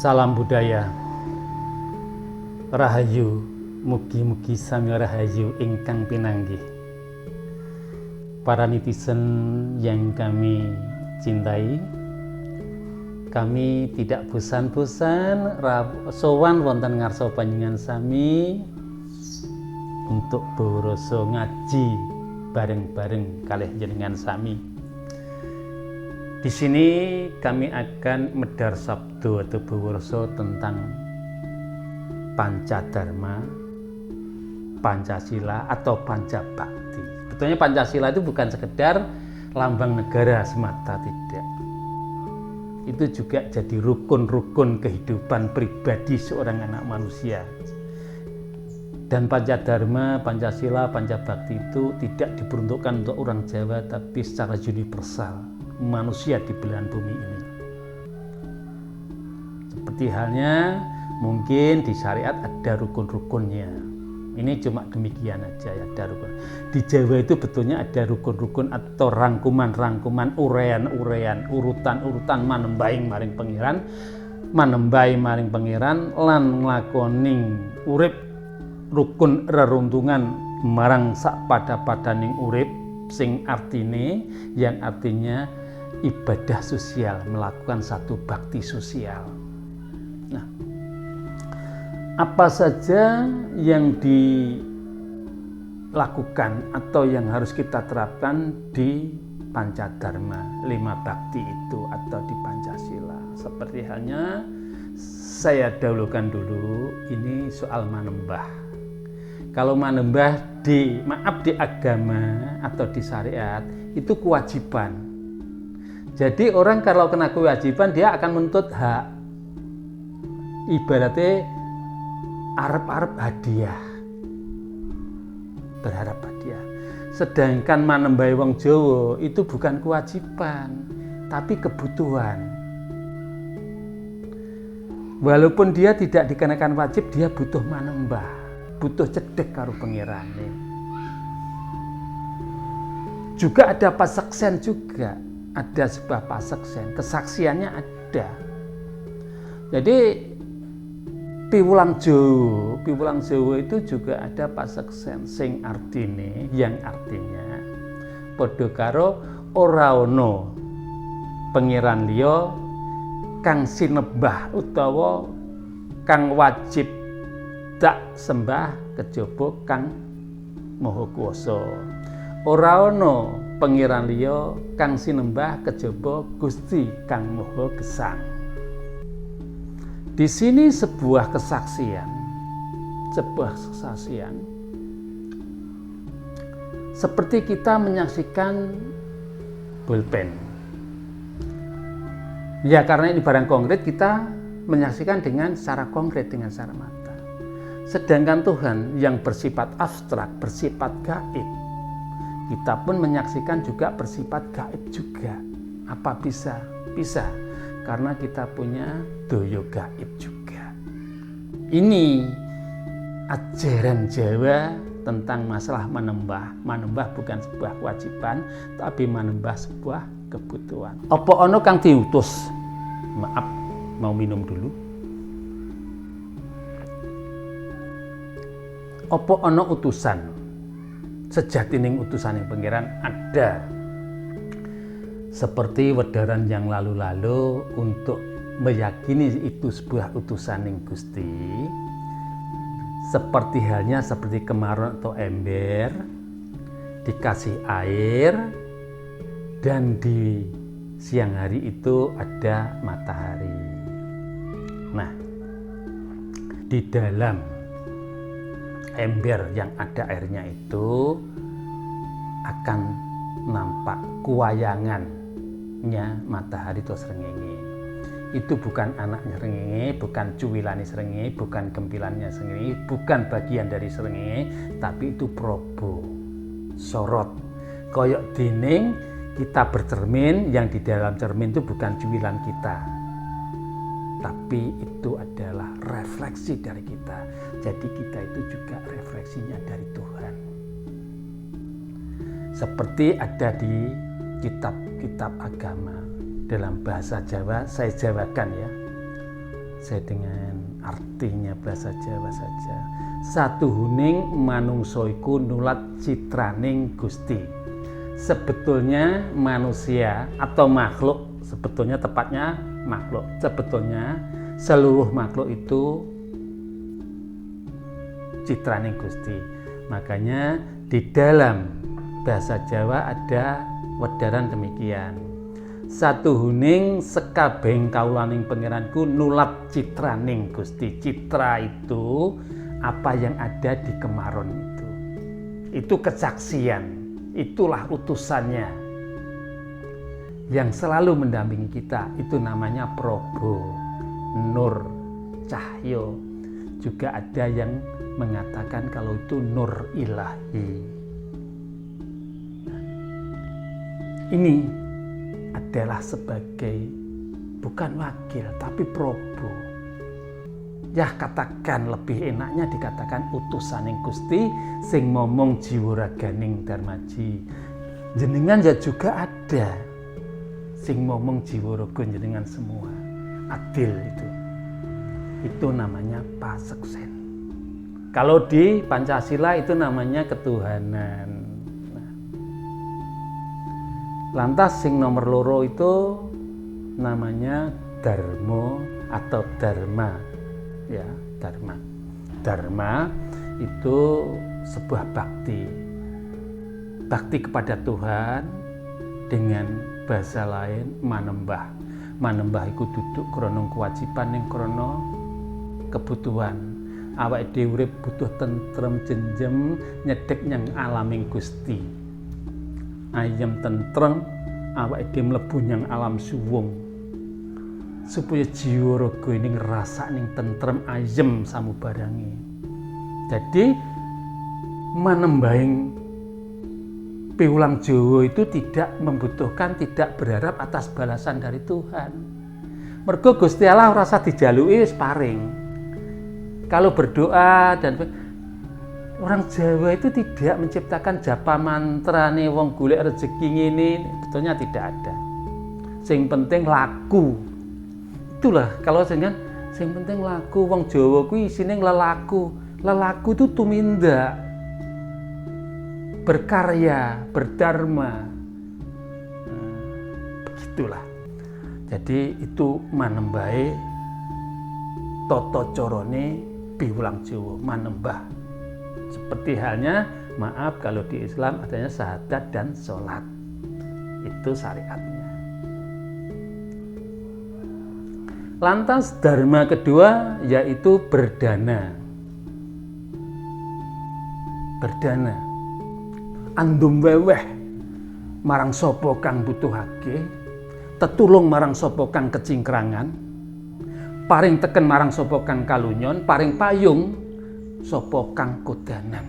Salam budaya. Rahayu, mugi-mugi sami rahayu ingkang pinanggih. Para netizen yang kami cintai, kami tidak bosan-bosan sowan wonten ngarsa panjenengan sami untuk boroso ngaji bareng-bareng kalih jenengan sami. Di sini kami akan medhar sabdo atau boroso tentang Pancadharma, Pancasila atau Pancabakti. Betulnya Pancasila itu bukan sekedar lambang negara semata, tidak. Itu juga jadi rukun-rukun kehidupan pribadi seorang anak manusia. Dan Pancadharma, Pancasila, Pancabakti itu tidak diperuntukkan untuk orang Jawa, tapi secara universal manusia di belahan bumi ini. Seperti halnya mungkin di syariat ada rukun-rukunnya. Ini cuma demikian aja ya, ada rukun. Di Jawa itu betulnya ada rukun-rukun atau rangkuman-rangkuman, urean-urean, urutan-urutan manembaing maring pangeran, manembai maring pangeran lan nglakoning urip rukun reruntungan marang sakpada-padaning urip sing artine yang artinya ibadah sosial, melakukan satu bakti sosial. Nah, apa saja yang dilakukan atau yang harus kita terapkan di Pancadharma, 5 bakti itu atau di Pancasila? Seperti halnya saya dahulukan dulu ini soal manembah. Kalau manembah di agama atau di syariat itu kewajiban. Jadi orang kalau kena kewajiban dia akan menuntut hak. Ibaratnya arep-arep hadiah. Berharap hadiah. Sedangkan manembahi wong Jawa itu bukan kewajiban, tapi kebutuhan. Walaupun dia tidak dikenakan wajib, dia butuh manembah, butuh cedek karo pengirane. Juga ada pasaksen juga. Ada sebuah pasaksen, kesaksiannya ada. Jadi piwulang Jawa itu juga ada pasaksen sing artine, yang artinya padha karo ora ana pangeran liya kang sinebah utawa kang wajib tak sembah kejaba kang maha kuwasa. Ora ana pangeran liya kang sinembah kejaba Gusti kang maha gesang. Di sini sebuah kesaksian seperti kita menyaksikan pulpen. Ya, karena ini barang konkret, kita menyaksikan dengan secara konkret, dengan secara mata. Sedangkan Tuhan yang bersifat abstrak, bersifat gaib, kita pun menyaksikan juga bersifat gaib juga. Apa bisa? Bisa. Karena kita punya daya gaib juga. Ini ajaran Jawa tentang masalah manembah. Manembah bukan sebuah kewajiban, tapi manembah sebuah kebutuhan. Apa ono kang diutus? Maaf, mau minum dulu. Apa ono utusan? Sejatining utusan yang pangeran ada. Seperti wedaran yang lalu-lalu untuk meyakini itu sebuah utusan yang Gusti. Seperti halnya seperti kemaron atau ember dikasih air dan di siang hari itu ada matahari. Nah, di dalam ember yang ada airnya itu akan nampak kuwayangannya matahari atau srengenge. Itu bukan anaknya srengenge, bukan cuwilane srengenge, bukan gempilannya srengenge, bukan bagian dari srengenge, tapi itu probo, sorot. Koyok dening kita bercermin, yang di dalam cermin itu bukan cuwilan kita, tapi itu adalah refleksi dari kita. Jadi kita itu juga refleksinya dari Tuhan. Seperti ada di kitab-kitab agama dalam bahasa Jawa, saya jawakan ya. saya dengan artinya bahasa Jawa saja. Satuhuning manungsa iku nulat citraning Gusti. Sebetulnya manusia atau makhluk, sebetulnya tepatnya makhluk, sebetulnya seluruh makhluk itu citraning Gusti. Makanya di dalam bahasa Jawa ada wedaran demikian. Satuhuning sekabehing kawulaning pangeranku nulat citraning Gusti. Citra itu apa yang ada di kemaron itu. Itu kesaksian, itulah utusannya yang selalu mendampingi kita. Itu namanya Probo, Nur, Cahyo. Juga ada yang mengatakan kalau itu Nur Ilahi. Ini adalah sebagai bukan wakil tapi Probo. Ya katakan lebih enaknya dikatakan utusaning Gusti sing momong jiwa raganing Darmaji. Jenengan ya juga ada sing momong jiwa raga jenengan semua. Adil itu. Itu namanya paseksen. Kalau di Pancasila itu namanya ketuhanan. Nah. Lantas sing nomor loro itu namanya Darmo atau Dharma. Ya, Dharma. Dharma itu sebuah bakti. Bakti kepada Tuhan dengan bahasa lain manembah. Manembah iku duduk krana kewajiban ning krana kebutuhan. Awake dhewe urip butuh tentrem jenjem nyedhek nyang alaming Gusti. Ayem tentrem awake dhewe mlebu nyang alam suwung. Supaya jiwa raga ini ngerasa ning tentrem ayem samubarangi. Jadi manembahing piwulang Jawa itu tidak membutuhkan, tidak berharap atas balasan dari Tuhan. Mergo Gusti Allah rasa dijaluki wis paring. Kalau berdoa dan orang Jawa itu tidak menciptakan japa mantra nih wong golek rezeki ngene, betulnya tidak ada. Sing penting laku. Itulah kalau dengan sing penting laku. Wong Jawa kuwi isine lelaku. Lelaku itu tumindak, berkarya, berdharma. Begitulah. Jadi itu manembahe tata carane piwulang Jawa, manembah. Seperti halnya, maaf kalau di Islam adanya syahadat dan sholat. Itu syariatnya. Lantas dharma kedua yaitu berdana. Berdana. Andum weweh marang sapa kang butuhake, tetulung marang sapa kang kecingkrangan, paring teken marang sapa kang kalunyon, paring payung sapa kang kodanan.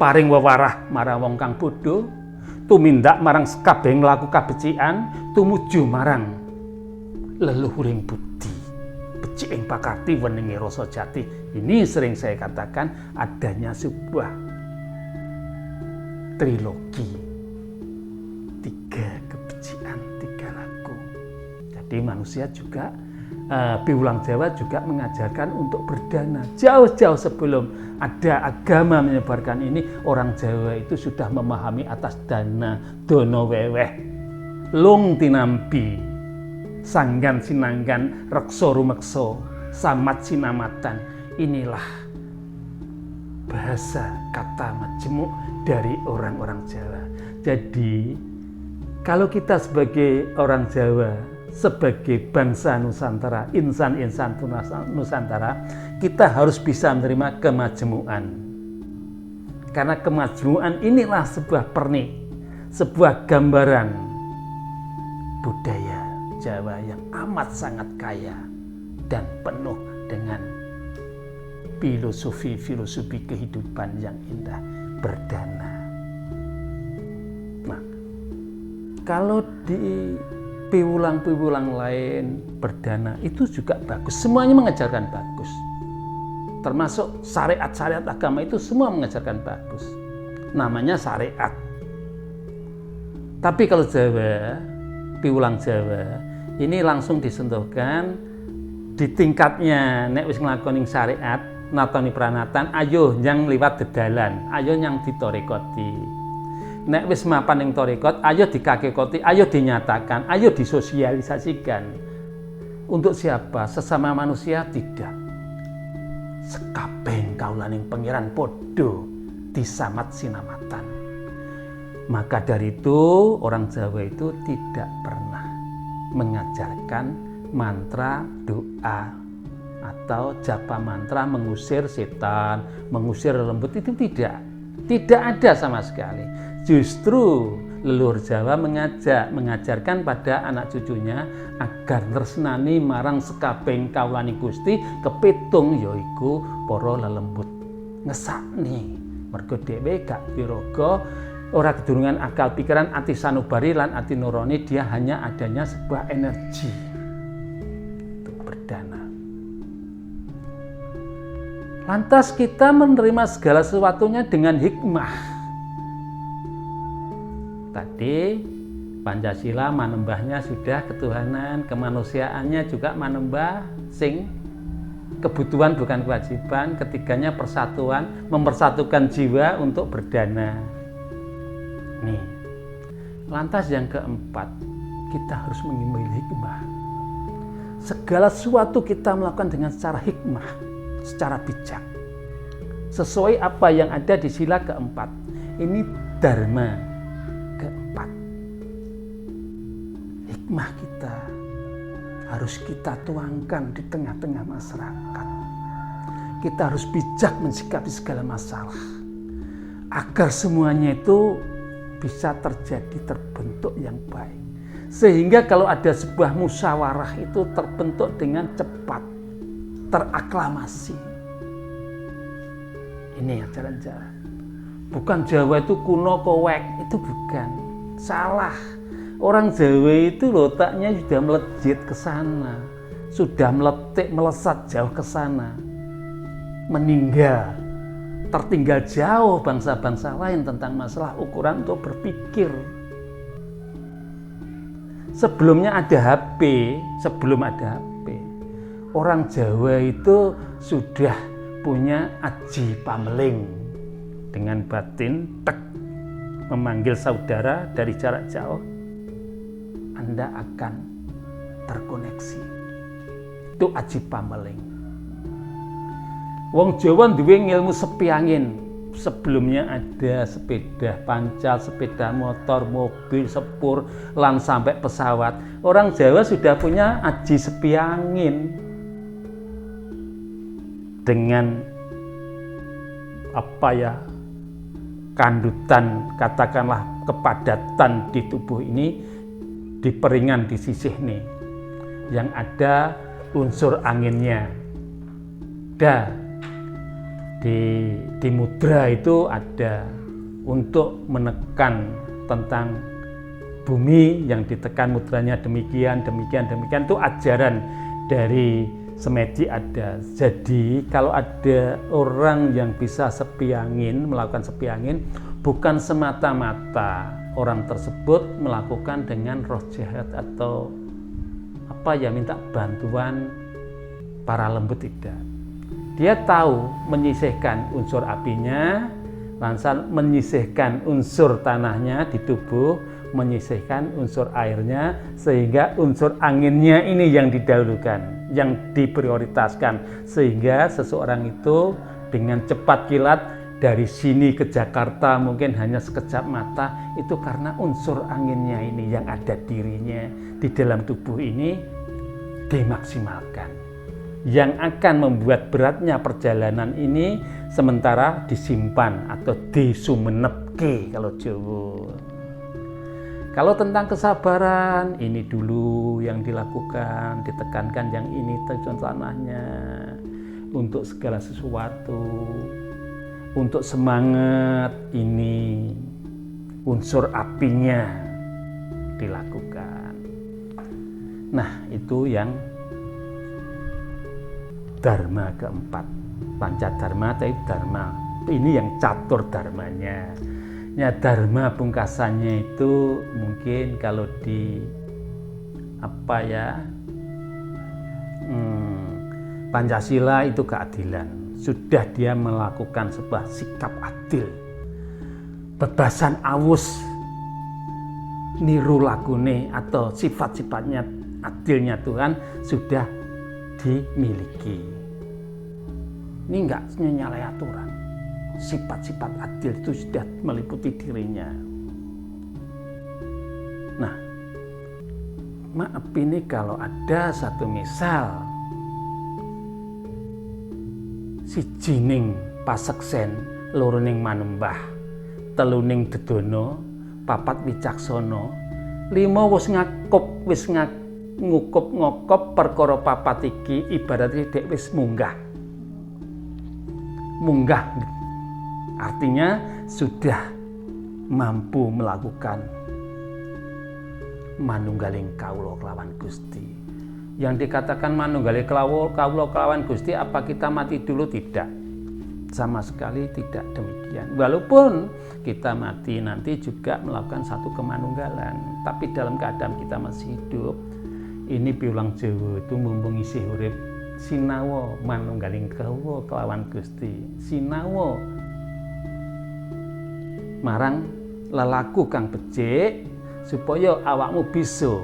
Paring wewarah marang wong kang bodho, tumindak marang sakabehing laku kabecikan, tumuju marang leluhuring budi, becik ing pakarti weninge rasa jati. Ini sering saya katakan adanya sebuah trilogi, 3 kebecikan, 3 laku. Jadi manusia juga piwulang Jawa juga mengajarkan untuk berdana. Jauh-jauh sebelum ada agama menyebarkan ini, orang Jawa itu sudah memahami atas dana, dono weweh, lung tinampi, sanggan sinanggan, reksa rumeksa, samat sinamatan. Inilah bahasa kata majemuk dari orang-orang Jawa. Jadi kalau kita sebagai orang Jawa, sebagai bangsa Nusantara, insan-insan Nusantara, kita harus bisa menerima kemajmuan. Karena kemajmuan inilah sebuah pernik, sebuah gambaran budaya Jawa yang amat sangat kaya dan penuh dengan filosofi kehidupan yang indah, berdana. Nah, kalau di piwulang-piwulang lain berdana itu juga bagus, semuanya mengajarkan bagus. Termasuk syariat-syariat agama itu semua mengajarkan bagus. Namanya syariat. Tapi kalau Jawa, piwulang Jawa, ini langsung disentuhkan di tingkatnya nek wis nglakoni syariat natoni pranatan, ayo yang liwat dedalan, ayo yang ditorekoti. Nek wis mapan ing torekot, ayo dikakekoti, ayo dinyatakan, ayo disosialisasikan. Untuk siapa? Sesama manusia tidak. Sekabeh kaulaning pangeran podo disamat sinamatan. Maka dari itu orang Jawa itu tidak pernah mengajarkan mantra doa atau japa mantra mengusir setan, mengusir lembut, itu tidak ada sama sekali. Justru leluhur Jawa mengajarkan pada anak cucunya agar tresnani marang sekabeh kaulani Gusti kepitung yaiku para lelembut ngesakni mergo dhewe gak piraga ora kedurungan akal pikiran ati sanubari lan ati nurani, dia hanya adanya sebuah energi untuk berdana. Lantas kita menerima segala sesuatunya dengan hikmah. Tadi Pancasila manembahnya sudah ketuhanan, kemanusiaannya juga manembah sing kebutuhan bukan kewajiban, ketiganya persatuan, mempersatukan jiwa untuk berdana. Nih. Lantas yang keempat, kita harus mengambil hikmah. Segala sesuatu kita melakukan dengan secara hikmah, secara bijak. Sesuai apa yang ada di sila keempat. Ini dharma keempat. Hikmah kita harus kita tuangkan di tengah-tengah masyarakat. Kita harus bijak mensikapi segala masalah agar semuanya itu bisa terbentuk yang baik. Sehingga kalau ada sebuah musyawarah itu terbentuk dengan cepat, teraklamasi. Ini ajaran Jawa. Bukan Jawa itu kuno kowek, itu bukan. Salah. Orang Jawa itu letaknya sudah melejit ke sana, sudah melesat jauh ke sana. Meninggal. Tertinggal jauh bangsa-bangsa lain tentang masalah ukuran untuk berpikir. Sebelum ada HP, orang Jawa itu sudah punya aji pameling dengan batin memanggil saudara dari jarak jauh, Anda akan terkoneksi. Itu aji pameling. Wong Jawa duwe ilmu sepi angin. Sebelumnya ada sepeda pancal, sepeda motor, mobil, sepur, lan sampai pesawat. Orang Jawa sudah punya aji sepi angin. Dengan kandutan, katakanlah kepadatan di tubuh ini, di peringan, di sisih nih, yang ada unsur anginnya. Di mudra itu ada untuk menekan tentang bumi, yang ditekan mudranya demikian itu ajaran dari Semedi ada. Jadi kalau ada orang yang bisa sepi angin, melakukan sepi angin, bukan semata-mata orang tersebut melakukan dengan roh jahat atau minta bantuan para lembut, tidak. Dia tahu menyisihkan unsur apinya, langsung menyisihkan unsur tanahnya di tubuh, menyisihkan unsur airnya, sehingga unsur anginnya ini yang didahulukan, yang diprioritaskan, sehingga seseorang itu dengan cepat kilat dari sini ke Jakarta mungkin hanya sekejap mata, itu karena unsur anginnya ini yang ada dirinya di dalam tubuh ini dimaksimalkan. Yang akan membuat beratnya perjalanan ini sementara disimpan atau disumenepke kalau Jawa. Kalau tentang kesabaran, ini dulu yang dilakukan, ditekankan yang ini contohnya untuk segala sesuatu, untuk semangat ini unsur apinya dilakukan. Nah, itu yang dharma keempat, pancadharma tapi dharma. Ini yang catur dharmanya. Ya, dharma pungkasannya itu mungkin kalau di Pancasila itu keadilan. Sudah dia melakukan sebuah sikap adil. Bebasan awus niru lagune atau sifat-sifatnya adilnya Tuhan sudah dimiliki. Ini enggak menyalahi aturan. Sifat-sifat adil itu sudah meliputi dirinya. Nah, maaf ini kalau ada satu misal siji ning paseksen, loro ning manembah, telu ning dedono, papat wicaksana, lima wis ngukup ngokop perkara papat iki ibaratnya dek wis munggah artinya sudah mampu melakukan manunggaling kawula kelawan Gusti. Yang dikatakan manunggaling kawula kelawan Gusti, apa kita mati dulu? Tidak, sama sekali tidak demikian. Walaupun kita mati nanti juga melakukan satu kemanunggalan, tapi dalam keadaan kita masih hidup, ini piulang Jawa itu mumpung isih urip, sinawa manunggaling kawula kelawan Gusti, sinawa marang lelaku kang becik supaya awakmu bisa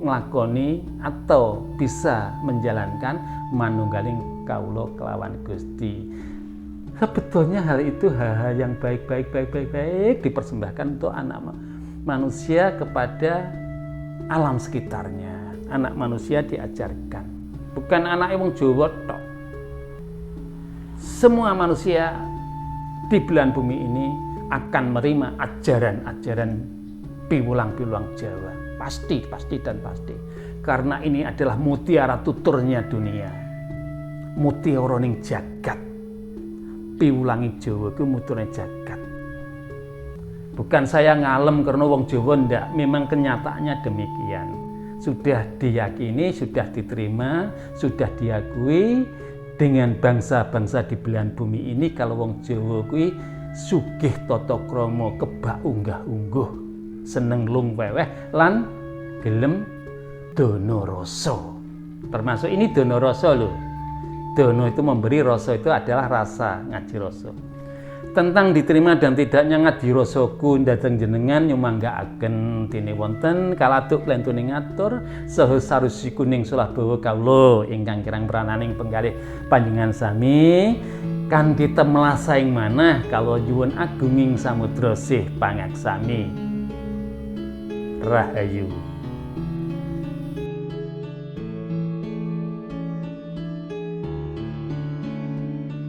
nglakoni atau bisa menjalankan manunggaling kawula kelawan Gusti. Sebetulnya hal itu hal yang baik dipersembahkan untuk anak manusia kepada alam sekitarnya. Anak manusia diajarkan, bukan anak wong Jawa tok. Semua manusia di belahan bumi ini akan menerima ajaran-ajaran piwulang-piwulang Jawa. Pasti. Karena ini adalah mutiara tuturnya dunia. Mutiara ning jagat. Piwulangi Jawa itu mutiara jagat. Bukan saya ngalem karena wong Jawa ndak, memang kenyataannya demikian. Sudah diyakini, sudah diterima, sudah diakui dengan bangsa-bangsa di belahan bumi ini kalau wong Jawa kuwi sugih tata krama, kebak unggah-ungguh, seneng lung weweh lan gelem dono rasa. Termasuk ini dono rasa loh. Dono itu memberi, rasa itu adalah rasa, ngaji rasa. Tentang diterima dan tidaknya ngaji rasaku dhateng jenengan nyumanggaaken dene wonten kaladuk lentune ngatur saha sarusipun ning solah bawa kawula ingkang kirang prananing penggalih panjenengan sami kanthi temelasaing manah kalau nyuwun agunging samudra sih pangaksami. Rahayu.